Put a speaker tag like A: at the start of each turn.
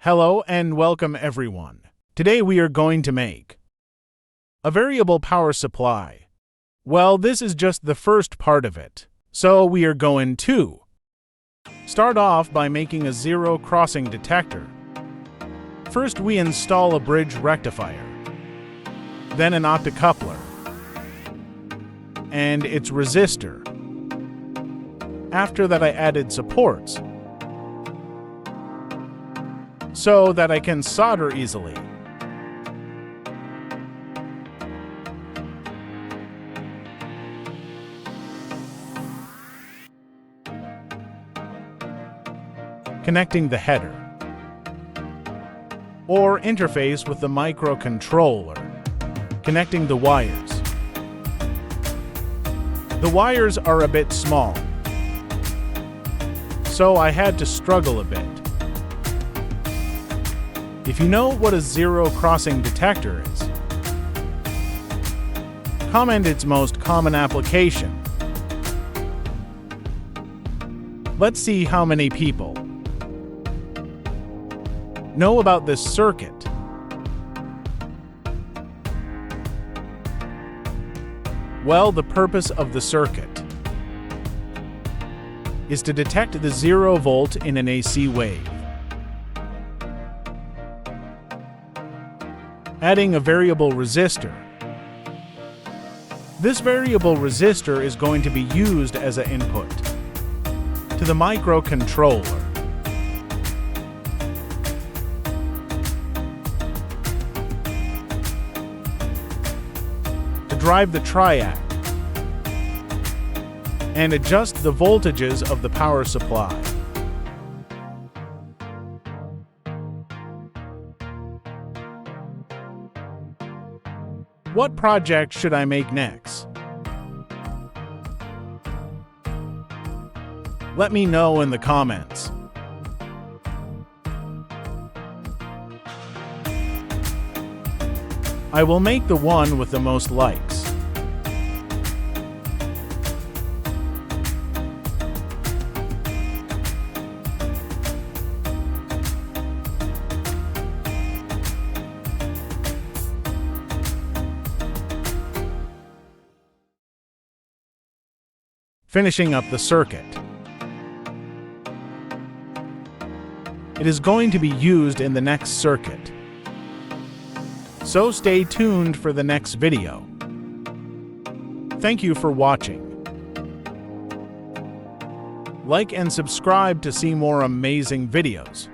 A: Hello and welcome everyone. Today we are going to make a variable power supply. Well, this is just the first part of it. So we are going to start off by making a zero crossing detector. First we install a bridge rectifier, then an optocoupler, and its resistor. After that I added supports, so that I can solder easily. Connecting the header or interface with the microcontroller. Connecting the wires. The wires are a bit small, so I had to struggle a bit. If you know what a zero crossing detector is, comment its most common application. Let's see how many people know about this circuit. Well, the purpose of the circuit is to detect the 0 volt in an AC wave. Adding a variable resistor. This variable resistor is going to be used as an input to the microcontroller. To drive the TRIAC and adjust the voltages of the power supply. What project should I make next? Let me know in the comments. I will make the one with the most likes. Finishing up the circuit. It is going to be used in the next circuit, so stay tuned for the next video. Thank you for watching. Like and subscribe to see more amazing videos.